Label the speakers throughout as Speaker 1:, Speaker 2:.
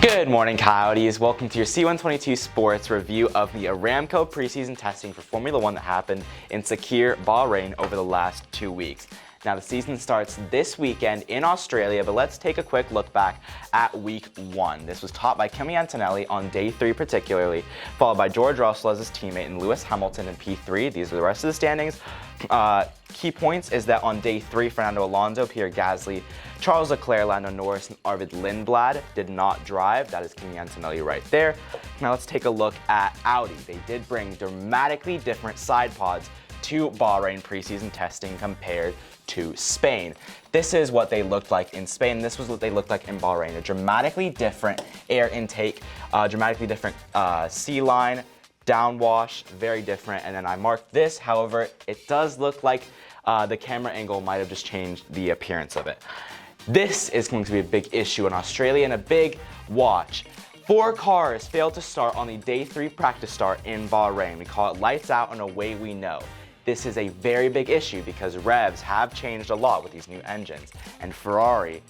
Speaker 1: Good morning, Coyotes. Welcome to your C122 Sports review of the Aramco preseason testing for Formula One that happened in Sakir, Bahrain over the last 2 weeks. Now, the season starts this weekend in Australia, but let's take a quick look back at week 1. This was taught by Kimi Antonelli on day 3 particularly, followed by George Russell as his teammate and Lewis Hamilton in P3. These are the rest of the standings. Key points is that on day 3, Fernando Alonso, Pierre Gasly, Charles Leclerc, Lando Norris, and Arvid Lindblad did not drive. That is Kimi Antonelli right there. Now let's take a look at Audi. They did bring dramatically different side pods to Bahrain preseason testing compared to Spain. This is what they looked like in Spain. This was what they looked like in Bahrain. A dramatically different air intake, dramatically different C-line, downwash, very different. And then I marked this. However, it does look like the camera angle might have just changed the appearance of it. This is going to be a big issue in Australia and a big watch. 4 cars failed to start on the day 3 practice start in Bahrain. We call it lights out and away we know. This is a very big issue because revs have changed a lot with these new engines. And Ferrari,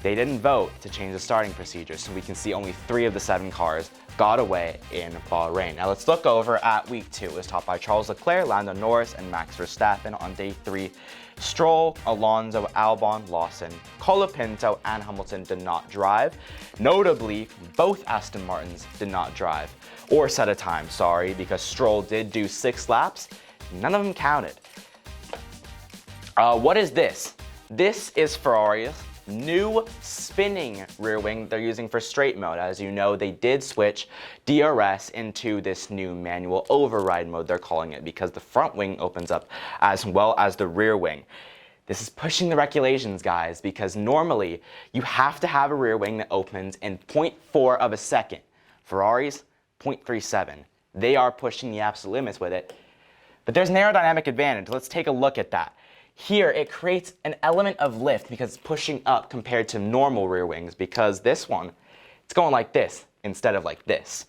Speaker 1: they didn't vote to change the starting procedure, so we can see only 3 of the 7 cars got away in Bahrain. Now let's look over at week 2. It was taught by Charles Leclerc, Lando Norris, and Max Verstappen. On day 3, Stroll, Alonso, Albon, Lawson, Colapinto, and Hamilton did not drive. Notably, both Aston Martins did not drive, or set a time, sorry, because Stroll did do 6 laps. None of them counted. What is this? This is Ferrari's new spinning rear wing they're using for straight mode. As you know, they did switch DRS into this new manual override mode, they're calling it, because the front wing opens up as well as the rear wing. This is pushing the regulations, guys, because normally you have to have a rear wing that opens in 0.4 of a second. Ferrari's 0.37. They are pushing the absolute limits with it. But there's an aerodynamic advantage. Let's take a look at that. Here, it creates an element of lift because it's pushing up compared to normal rear wings, because this one, it's going like this instead of like this.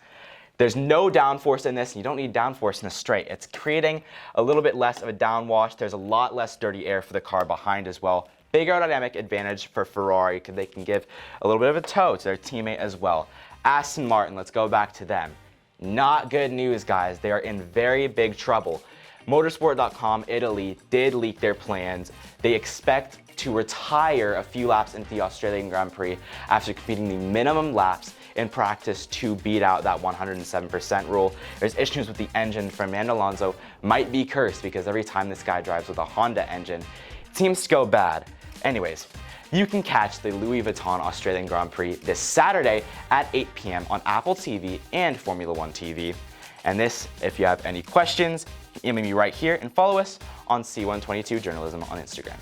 Speaker 1: There's no downforce in this, and you don't need downforce in a straight. It's creating a little bit less of a downwash. There's a lot less dirty air for the car behind as well. Big aerodynamic advantage for Ferrari because they can give a little bit of a tow to their teammate as well. Aston Martin, let's go back to them. Not good news, guys. They are in very big trouble. Motorsport.com Italy did leak their plans. They expect to retire a few laps into the Australian Grand Prix after completing the minimum laps in practice to beat out that 107% rule. There's issues with the engine. Fernando Alonso might be cursed because every time this guy drives with a Honda engine, it seems to go bad. Anyways, you can catch the Louis Vuitton Australian Grand Prix this Saturday at 8 p.m. on Apple TV and Formula One TV. And this, if you have any questions, email me right here and follow us on C122 Journalism on Instagram.